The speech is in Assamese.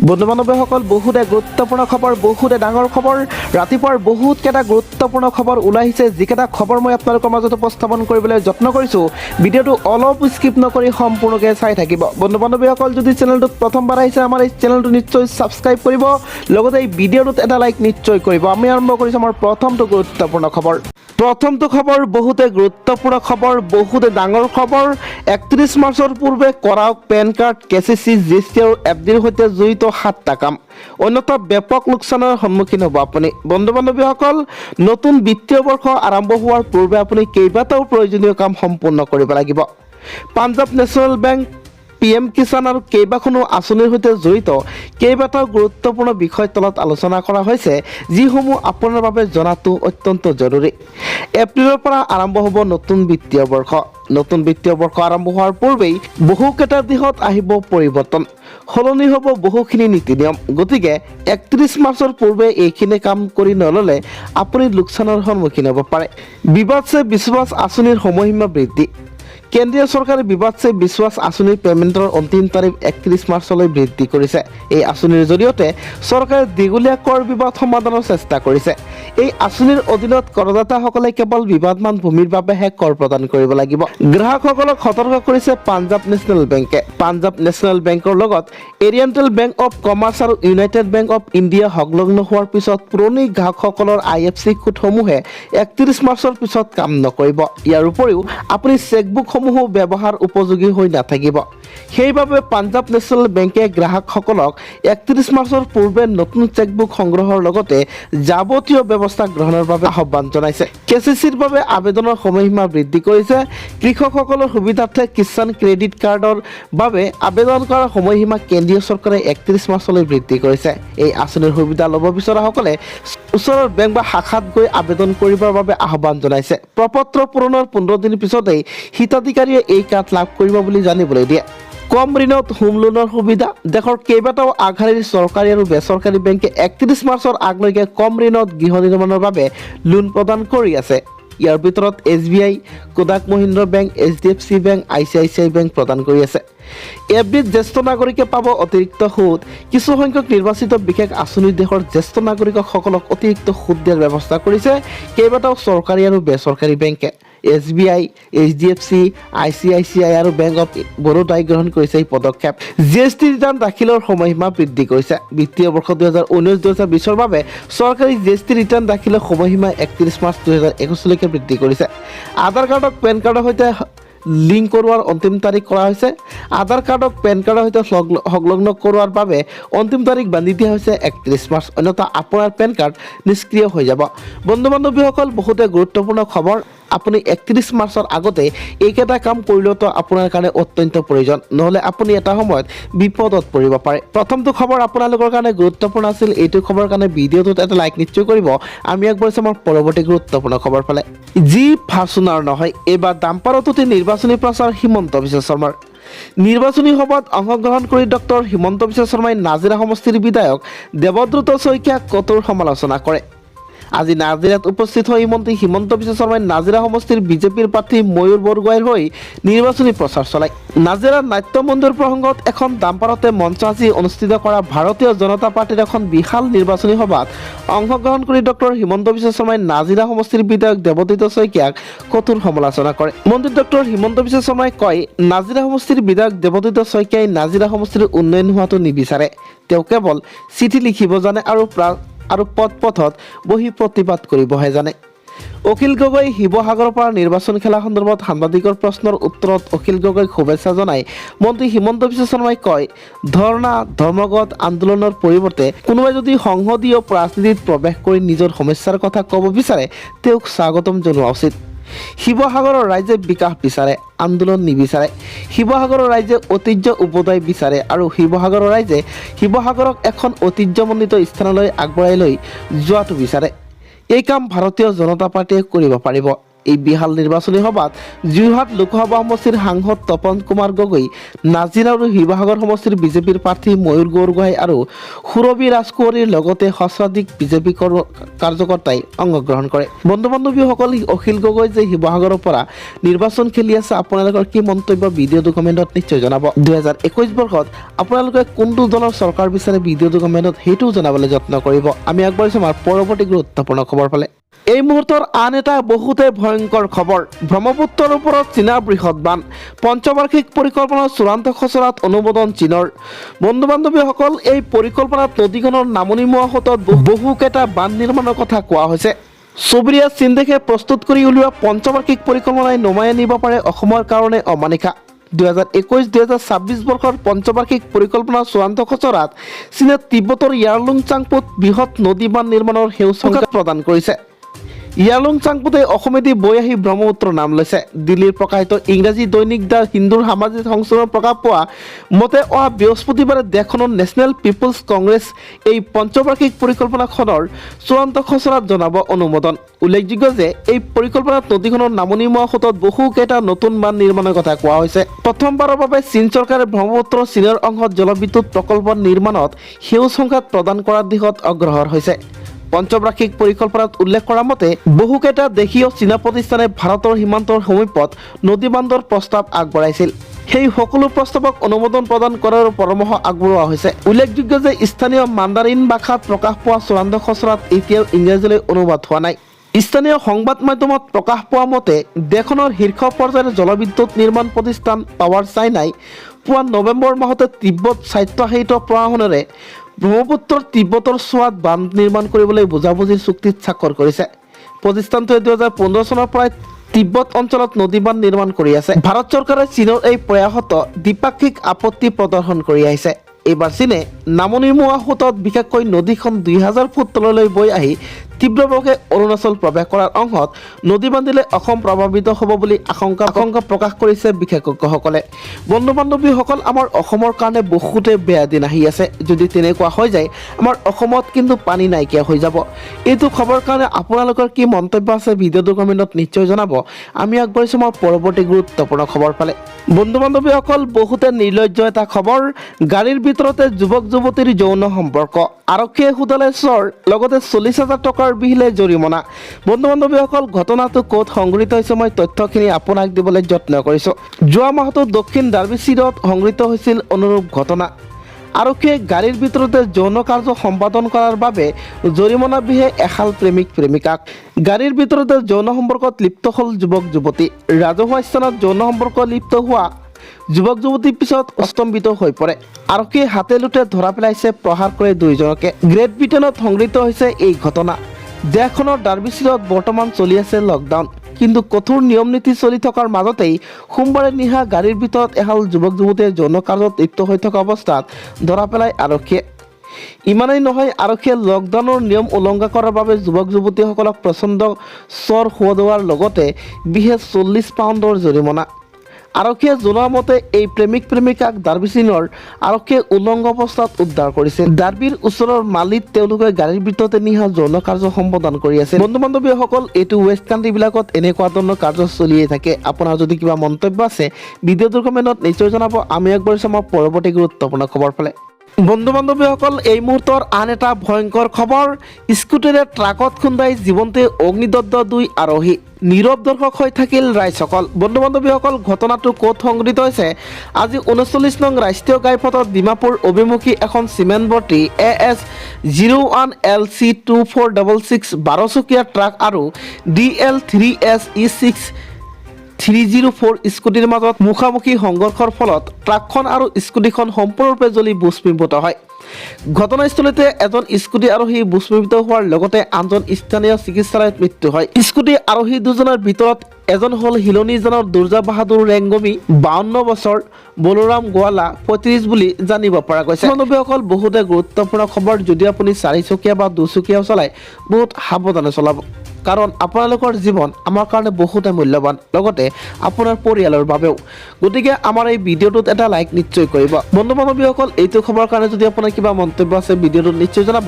বন্ধু বান্ধৱীসকল বহুতে গুৰুত্বপূৰ্ণ খবৰ, বহুতে ডাঙৰ খবৰ, ৰাতিপুৱাৰ বহুতকেইটা গুৰুত্বপূৰ্ণ খবৰ ওলাইছে, যিকেইটা খবৰ মই আপোনালোকৰ মাজত উপস্থাপন কৰিবলৈ যত্ন কৰিছোঁ। ভিডিঅ'টো অলপ স্কিপ নকৰি সম্পূৰ্ণকৈ চাই থাকিব। বন্ধু বান্ধৱীসকল, যদি চেনেলটোত প্ৰথমবাৰ আহিছে আমাৰ এই চেনেলটো নিশ্চয় ছাবস্ক্ৰাইব কৰিব, লগতে এই ভিডিঅ'টোত এটা লাইক নিশ্চয় কৰিব। আমি আৰম্ভ কৰিছোঁ আমাৰ প্ৰথমটো গুৰুত্বপূৰ্ণ খবৰ। প্ৰথমটো খবৰ বহুতে গুৰুত্বপূৰ্ণ খবৰ, বহুতে ডাঙৰ খবৰ। 31 মাৰ্চৰ পূৰ্বে কৰাওক পেন কাৰ্ড, কেচিচি, জিএছটি আৰু এফডিৰ সৈতে জড়িত 7টা কাম, অন্যথা ব্যাপক লোকচানৰ সন্মুখীন হ'ব আপুনি। বন্ধু বান্ধৱীসকল, নতুন বিত্তীয় বৰ্ষ আৰম্ভ হোৱাৰ পূৰ্বে আপুনি কেইবাটাও প্ৰয়োজনীয় কাম সম্পূৰ্ণ কৰিব লাগিব। Punjab national bank, PM Kisan আৰু কেইবাখনো আঁচনিৰ সৈতে জড়িত কেইবাটাও গুৰুত্বপূৰ্ণ বিষয় তলত আলোচনা কৰা হৈছে, যিসমূহ আপোনাৰ বাবে জনাটো অত্যন্ত জৰুৰী। এপ্ৰিলৰ পৰা আৰম্ভ হ'ব নতুন বিত্তীয় বৰ্ষ। নতুন বিত্তীয় বৰ্ষ আৰম্ভ হোৱাৰ পূৰ্বেই বহুকেইটা দিশত আহিব পৰিৱৰ্তন, সলনি হ'ব বহুখিনি নীতি নিয়ম। গতিকে 31 মাৰ্চৰ পূৰ্বে এইখিনি কাম কৰি নল'লে আপুনি লোকচানৰ সন্মুখীন হ'ব পাৰে। বিবাদ সে বিশ্বাস আঁচনিৰ সময়সীমা বৃদ্ধি। কেন্দ্ৰীয় চৰকাৰে বিবাদ সে বিশ্বাস আঁচনিৰ পে'মেণ্টৰ অন্তিম তাৰিখ 31 মাৰ্চলৈ বৃদ্ধি কৰিছে। এই আঁচনিৰ জৰিয়তে চৰকাৰে দীঘলীয়া কৰ বিবাদ সমাধানৰ চেষ্টা কৰিছে। এই আঁচনিৰ অধীনত কৰদাতাসকলে কেৱল বিবাদমান ভূমিৰ বাবেহে কৰ প্ৰদান কৰিব লাগিব। গ্ৰাহকসকলক সতৰ্ক কৰিছে পাঞ্জাৱ নেশ্যনেল বেংকে। পাঞ্জাৱ নেশ্যনেল বেংকৰ লগত এৰিয়েণ্টেল বেংক অৱ কমাৰ্চ আৰু ইউনাইটেড বেংক অৱ ইণ্ডিয়া সংলগ্ন হোৱাৰ পিছত পুৰণি গ্ৰাহকসকলৰ IFC কোডসমূহে 31 মাৰ্চৰ পিছত কাম নকৰিব। ইয়াৰ উপৰিও আপুনি চেকবুকসমূহো ব্যৱহাৰ উপযোগী হৈ নাথাকিব। সেইবাবে পাঞ্জাৱ নেশ্যনেল বেংকে গ্ৰাহকসকলক 31 মাৰ্চৰ পূৰ্বে নতুন চেকবুক সংগ্ৰহৰ লগতে যাৱতীয় ব্যৱস্থা গ্ৰহণৰ বাবে আহ্বান জনাইছে। কেচিচিৰ বাবে আবেদনৰ সময়সীমা বৃদ্ধি কৰিছে। কৃষকসকলৰ সুবিধাৰ্থে কিষাণ ক্ৰেডিট কাৰ্ডৰ বাবে আবেদন কৰাৰ সময়সীমা কেন্দ্ৰীয় চৰকাৰে 31 মাৰ্চলৈ বৃদ্ধি কৰিছে। এই আঁচনিৰ সুবিধা ল'ব বিচৰাসকলে ওচৰৰ বেংক বা শাখাত গৈ আবেদন কৰিবৰ বাবে আহ্বান জনাইছে। প্ৰপত্ৰ পূৰণৰ 15 দিন পিছতেই হিতাধিকাৰীয়ে এই কাৰ্ড লাভ কৰিব বুলি জানিবলৈ দিয়ে। কম ঋণত হোম লোনৰ সুবিধা। দেশৰ কেইবাটাও আগশাৰীৰ চৰকাৰী আৰু বেচৰকাৰী বেংকে 31 মাৰ্চৰ আগলৈকে কম ঋণত গৃহ নিৰ্মাণৰ বাবে লোন প্ৰদান কৰি আছে। ইয়াৰ ভিতৰত SBI, Kotak Mahindra bank, HDFC bank, ICICI bank প্ৰদান কৰি আছে। এফডিত জ্যেষ্ঠ নাগৰিকে পাব অতিৰিক্ত সুদ। কিছু সংখ্যক নিৰ্বাচিত বিশেষ আঁচনি দেশৰ জ্যেষ্ঠ নাগৰিকসকলক অতিৰিক্ত সুদ দিয়াৰ ব্যৱস্থা কৰিছে কেইবাটাও চৰকাৰী আৰু বেচৰকাৰী বেংকে। SBI, HDFC, ICICI আৰু বেংক অৱ বৰোদাই গ্ৰহণ কৰিছে এই পদক্ষেপ। GST ৰিটাৰ্ণ দাখিলৰ সময়সীমা বৃদ্ধি কৰিছে। বিত্তীয় বৰ্ষ 2019-2020ৰ বাবে চৰকাৰী GST ৰিটাৰ্ণ দাখিলৰ সময়সীমা 31 মাৰ্চ 2021লৈকে বৃদ্ধি কৰিছে। আধাৰ কাৰ্ডক পেন কাৰ্ডৰ সৈতে লিংক কৰোৱাৰ অন্তিম তাৰিখ কৰা হৈছে। আধাৰ কাৰ্ডক পেন কাৰ্ডৰ সৈতে সংলগ্ন কৰোৱাৰ বাবে অন্তিম তাৰিখ বান্ধি দিয়া হৈছে 31 মাৰ্চ, অন্যথা আপোনাৰ পেন কাৰ্ড নিষ্ক্ৰিয় হৈ যাব। বন্ধু বান্ধৱীসকল, বহুতে গুৰুত্বপূৰ্ণ খবৰ। আপুনি 31 মাৰ্চৰ আগতে এইকেইটা কাম কৰিলেতো আপোনাৰ কাৰণে অত্যন্ত প্ৰয়োজন, নহ'লে আপুনি এটা সময়ত বিপদত পৰিব পাৰে। প্ৰথমটো খবৰ আপোনালোকৰ কাৰণে গুৰুত্বপূৰ্ণ আছিল। এইটো খবৰৰ কাৰণে ভিডিঅ'টোত এটা লাইক নিশ্চয় কৰিব। আমি আগবাঢ়িছোঁ আমাৰ পৰৱৰ্তী গুৰুত্বপূৰ্ণ খবৰ ফালে। যি ফাৰ্চুনাৰ নহয়, এইবাৰ ডাম্পাৰতো নিৰ্বাচনী প্ৰচাৰ হিমন্ত বিশ্ব শৰ্মাৰ। নিৰ্বাচনী সভাত অংশগ্ৰহণ কৰি ডক্টৰ হিমন্ত বিশ্ব শৰ্মাই নাজিৰা সমষ্টিৰ বিধায়ক দেৱদ্ৰত শইকীয়াক কঠোৰ সমালোচনা কৰে। আজি নাজিৰাত উপস্থিত হৈ মন্ত্ৰী হিমন্ত বিশ্ব শৰ্মাই নাজিৰা সমষ্টিৰ বিজেপিৰ প্ৰাৰ্থী ময়ূৰ বৰগোহাঁইৰ হৈ নিৰ্বাচনী প্ৰচাৰ চলায়। নাজিৰাৰ নাট্য মন্দিৰ প্ৰসংগত এখন ডাম্পাৰতে মঞ্চ সাজি অনুষ্ঠিত কৰা ভাৰতীয় জনতা পাৰ্টীৰ এখন বিশাল নিৰ্বাচনী সভাত অংশগ্ৰহণ কৰি ডক্টৰ হিমন্ত বিশ্ব শৰ্মাই নাজিৰা সমষ্টিৰ বিধায়ক দেৱদ্ৰত শইকীয়াক কঠোৰ সমালোচনা কৰে। মন্ত্ৰী ডক্টৰ হিমন্ত বিশ্ব শৰ্মাই কয়, নাজিৰা সমষ্টিৰ বিধায়ক দেৱদ্ৰত শইকীয়াই নাজিৰা সমষ্টিৰ উন্নয়ন হোৱাটো নিবিচাৰে। তেওঁ কেৱল চিঠি লিখিব জানে আৰু পথত বহি প্ৰতিবাদ কৰিবহে জানে। অখিল গগৈ শিৱসাগৰৰ পৰা নিৰ্বাচন খেলা সন্দৰ্ভত সাংবাদিকৰ প্ৰশ্নৰ উত্তৰত অখিল গগৈক শুভেচ্ছা জনাই মন্ত্ৰী হিমন্ত বিশ্ব শৰ্মাই কয়, ধৰ্ণা ধৰ্মগত আন্দোলনৰ পৰিৱৰ্তে কোনোবাই যদি সংসদীয় ৰাজনীতিত প্ৰৱেশ কৰি নিজৰ সমস্যাৰ কথা ক'ব বিচাৰে তেওঁক স্বাগতম জনোৱা উচিত। শিৱসাগৰৰ ৰাইজে বিকাশ বিচাৰে, আন্দোলন নিবিচাৰে। শিৱসাগৰৰ ৰাইজে ঐতিহ্য উভতাই বিচাৰে আৰু শিৱসাগৰৰ ৰাইজে শিৱসাগৰক এখন ঐতিহ্যমণ্ডিত স্থানলৈ আগবঢ়াই লৈ যোৱাটো বিচাৰে। এই কাম ভাৰতীয় জনতা পাৰ্টীয়ে কৰিব পাৰিব। এই বিহাল নিৰ্বাচনী সভাত যোৰহাট লোকসভা সমষ্টিৰ সাংসদ তপন কুমাৰ গগৈ, নাজিৰা আৰু শিৱসাগৰ সমষ্টিৰ বিজেপিৰ প্ৰাৰ্থী ময়ূৰ বৰগোহাঁই আৰু সুৰবী ৰাজকুঁৱৰীৰ লগতে সহস্ৰাধিক বিজেপি কাৰ্যকৰ্তাই অংশগ্ৰহণ কৰে। বন্ধু বান্ধৱীসকল, অখিল গগৈ যে শিৱসাগৰৰ পৰা নিৰ্বাচন খেলি আছে, আপোনালোকৰ কি মন্তব্য ভিডিঅ'টো কমেণ্টত নিশ্চয় জনাব। 2021 বৰ্ষত আপোনালোকে কোনটো দলৰ চৰকাৰ বিচাৰে ভিডিঅ'টো কমেণ্টত সেইটোও জনাবলৈ যত্ন কৰিব। আমি আগবাঢ়িছোঁ আমাৰ পৰৱৰ্তী গুৰুত্বপূৰ্ণ খবৰ ফালে। এই মুহূৰ্তৰ আন এটা বহুতে ভয়ংকৰ খবৰ। ব্ৰহ্মপুত্ৰৰ ওপৰত চীনৰ বৃহৎ বান, পঞ্চবাৰ্ষিক পৰিকল্পনাৰ চূড়ান্ত খচৰাত অনুমোদন চীনৰ। বন্ধু বান্ধৱীসকল, এই পৰিকল্পনাত নদীখনৰ নামনি মুৱাসোঁতত বহুকেইটা বান্ধ নিৰ্মাণৰ কথা কোৱা হৈছে। চুবুৰীয়া চীন দেশে প্ৰস্তুত কৰি উলিওৱা পঞ্চবাৰ্ষিক পৰিকল্পনাই নমাই আনিব পাৰে অসমৰ কাৰণে অমানিশা। 2021-2026 বৰ্ষৰ পঞ্চবাৰ্ষিক পৰিকল্পনাৰ চূড়ান্ত খচৰাত চীনে তিব্বতৰ ইয়াৰলুং চাংপোত বৃহৎ নদী বান্ধ নিৰ্মাণৰ সেউজ সংকেত প্ৰদান কৰিছে। ইয়াৰলুং চাংপোতে অসমেদি বৈ আহি ব্ৰহ্মপুত্ৰৰ নাম লৈছে। দিল্লীৰ প্ৰকাশিত ইংৰাজী দৈনিক দ্য হিন্দুৰ সামাজিক সংস্কৰণৰ প্ৰকাশ পোৱা মতে অহা বৃহস্পতিবাৰে দেশখনৰ নেশ্যনেল পিপলছ কংগ্ৰেছ এই পঞ্চবাৰ্ষিক পৰিকল্পনাখনৰ চূড়ান্ত খচৰাত জনাব অনুমোদন। উল্লেখযোগ্য যে এই পৰিকল্পনাত নদীখনৰ নামনি মুৱাসোঁতত বহুকেইটা নতুন বান্ধ নিৰ্মাণৰ কথা কোৱা হৈছে। প্ৰথমবাৰৰ বাবে চীন চৰকাৰে ব্ৰহ্মপুত্ৰৰ চীনৰ অংশত জলবিদ্যুৎ প্ৰকল্প নিৰ্মাণত সেউজ সংকেত প্ৰদান কৰাৰ দিশত অগ্ৰসৰ হৈছে। পঞ্চবাৰ্ষিক পৰিকল্পনাত উল্লেখ কৰা মতে বহুকেইটা দেশীয় চীনা প্ৰতিষ্ঠানে ভাৰতৰ সীমান্তৰ সমীপত নদী বান্ধৰ প্ৰস্তাৱ আগবঢ়াইছিল। সেই সকলো প্ৰস্তাৱক অনুমোদন প্ৰদান কৰাৰ পৰামৰ্শ আগবঢ়োৱা হৈছে। উল্লেখযোগ্য যে স্থানীয় মাণ্ডাৰিন ভাষাত প্ৰকাশ পোৱা চূড়ান্ত খচৰাত এতিয়াও ইংৰাজীলৈ অনুবাদ হোৱা নাই। স্থানীয় সংবাদ মাধ্যমত প্ৰকাশ পোৱা মতে দেশখনৰ শীৰ্ষ পৰ্যায়ৰ জলবিদ্যুৎ নিৰ্মাণ প্ৰতিষ্ঠান পাৱাৰ চাইনাই পুৱা নৱেম্বৰ মাহতে তিব্বত স্বায়ত্তশাসিত প্ৰশাসনেৰে ব্ৰহ্মপুত্ৰৰ তিব্বতৰ চোৱাত বান্ধ নিৰ্মাণ কৰিবলৈ বুজাবুজিৰ চুক্তিত স্বাক্ষৰ কৰিছে। প্ৰতিষ্ঠানটোৱে 2015 চনৰ পৰাই তিব্বত অঞ্চলত নদী বান্ধ নিৰ্মাণ কৰি আছে। ভাৰত চৰকাৰে চীনৰ এই প্ৰয়াসত দ্বিপাক্ষিক আপত্তি প্ৰদৰ্শন কৰি আহিছে। এইবাৰ চীনে নামনি মুৱাসোঁতত বিশেষকৈ নদীখন 2000 ফুট তললৈ বৈ আহি তীব্ৰভাৱে অৰুণাচল প্ৰৱেশ কৰাৰ অংশত নদী বান্ধিলে অসম প্ৰভাৱিত হ'ব বুলি আশংকা প্ৰকাশ কৰিছে বিশেষজ্ঞসকলে। বন্ধু বান্ধৱীসকল, আমাৰ অসমৰ কাৰণে বহুতে বেয়া দিন আহি আছে। যদি তেনেকুৱা হৈ যায় আমাৰ অসমত কিন্তু পানী নাইকিয়া হৈ যাব। এইটো খবৰ কাৰণে আপোনালোকৰ কি মন্তব্য আছে ভিডিঅ'টো কমেণ্টত নিশ্চয় জনাব। আমি আগবাঢ়িছোঁ আমাৰ পৰৱৰ্তী গুৰুত্বপূৰ্ণ খবৰ ফালে। বন্ধু বান্ধৱীসকল, বহুতে নিৰ্লজ্জ এটা খবৰ। গাড়ীৰ ভিতৰতে যুৱক যুৱতীৰ যৌন সম্পৰ্ক, আৰক্ষীয়ে সোধালে চৰ, লগতে 40,000 টকাৰ বিহিলে জৰিমনা। বন্ধু বান্ধৱীসকল, ঘটনাটো ক'ত সংঘটিত হৈছে মই তথ্যখিনি আপোনাক দিবলৈ যত্ন কৰিছোঁ। যোৱা মাহতো দক্ষিণ ডাৰ্বিচিৰত সংঘটিত হৈছিল অনুৰূপ ঘটনা। আৰক্ষীয়ে গাড়ীৰ ভিতৰতে যৌন কাৰ্য সম্পাদন কৰাৰ বাবে জৰিমনা বিহে এহাল প্ৰেমিক প্ৰেমিকাক। গাড়ীৰ ভিতৰতে যৌন সম্পৰ্কত লিপ্ত হ'ল যুৱক যুৱতী। ৰাজহুৱা স্থানত যৌন সম্পৰ্ক লিপ্ত হোৱা যুৱক যুৱতীৰ পিছত স্তম্ভিত হৈ পৰে। আৰক্ষীয়ে হাতে লোটে ধৰা পেলাইছে, প্ৰহাৰ কৰে দুয়োজনকে। গ্ৰেট ব্ৰিটেইনত সংঘটিত হৈছে এই ঘটনা। দেশখনৰ ডাৰ্বিচিৰত বৰ্তমান চলি আছে লকডাউন, কিন্তু কঠোৰ নিয়ম নীতি চলি থকাৰ মাজতেই সোমবাৰে নিশা গাড়ীৰ ভিতৰত এহাল যুৱক যুৱতীয়ে যৌন কাৰ্যত লিপ্ত হৈ থকা অৱস্থাত ধৰা পেলায় আৰক্ষীয়ে। ইমানেই নহয়, আৰক্ষীয়ে লকডাউনৰ নিয়ম উলংঘা কৰাৰ বাবে যুৱক যুৱতীসকলক প্ৰচণ্ড চৰ সোধোৱাৰ লগতে বিহে 40 পাউণ্ডৰ জৰিমনা। আৰক্ষীয়ে জনোৱা মতে এই প্ৰেমিক প্ৰেমিকাক ডাৰ্বিচিনৰ আৰক্ষীয়ে উলংঘ অৱস্থাত উদ্ধাৰ কৰিছে। ডাৰ্বিৰ ওচৰৰ মালিত তেওঁলোকে গাড়ীৰ ভিতৰতে নিশা যৌন কাৰ্য সম্পাদন কৰি আছে। বন্ধু বান্ধৱীসকল, এইটো ৱেষ্ট কাণ্ট্ৰিবিলাকত এনেকুৱা ধৰণৰ কাৰ্য চলিয়ে থাকে। আপোনাৰ যদি কিবা মন্তব্য আছে ভিডিঅ'টোৰ কমেণ্টত নিশ্চয় জনাব। আমি আগবাঢ়িছোঁ আমাৰ পৰৱৰ্তী গুৰুত্বপূৰ্ণ খবৰ ফালে। বন্ধু বান্ধৱীসকল, এই মুহূৰ্তৰ আন এটা ভয়ংকৰ খবৰ। স্কুটিৰে ট্ৰাকত খুন্দাই জীৱন্তে অগ্নিদগ্ধ 2 আৰোহী। নীৰৱ দৰ্শক হৈ থাকিল ৰাইজসকল। বন্ধু বান্ধৱীসকল, ঘটনাটো ক'ত সংঘটিত হৈছে? আজি 39 নং ৰাষ্ট্ৰীয় ঘাইপথত ডিমাপুৰ অভিমুখী এখন চিমেণ্ট ভৰ্তি AS01 LC2466 12চকীয়া ট্ৰাক আৰু DL3S E6 304 স্কুটিৰ মাজত মুখামুখি সংঘৰ্ষৰ ফলত ট্ৰাকখন আৰু স্কুটিখন সম্পূৰ্ণৰূপে জ্বলি ভস্মীভূত হয়। ঘটনাস্থলীতে এজন স্কুটি আৰোহী ভস্মীভূত হোৱাৰ লগতে আনজন স্থানীয় চিকিৎসালয়ত মৃত্যু হয়। স্কুটি আৰোহী দুজনৰ ভিতৰত এজন হ'ল হিলনীজনৰ দুৰ্জা বাহাদুৰ ৰেংগমী 52 বছৰ, বলোৰাম গোৱালা 35 বুলি জানিব পৰা গৈছে। বান্ধৱীসকল, বহুতে গুৰুত্বপূৰ্ণ খবৰ। যদি আপুনি 4চকীয়া বা 2চকীয়া চলায় বহুত সাৱধানে চলাব, কাৰণ আপোনালোকৰ জীৱন আমাৰ কাৰণে বহুতে মূল্যৱান, লগতে আপোনাৰ পৰিয়ালৰ বাবেও। গতিকে আমাৰ এই ভিডিঅ'টোত এটা লাইক নিশ্চয় কৰিব। বন্ধু বান্ধৱীসকল, এইটো খবৰ কাৰণে যদি আপোনাৰ কিবা মন্তব্য আছে ভিডিঅ'টোত নিশ্চয় জনাব।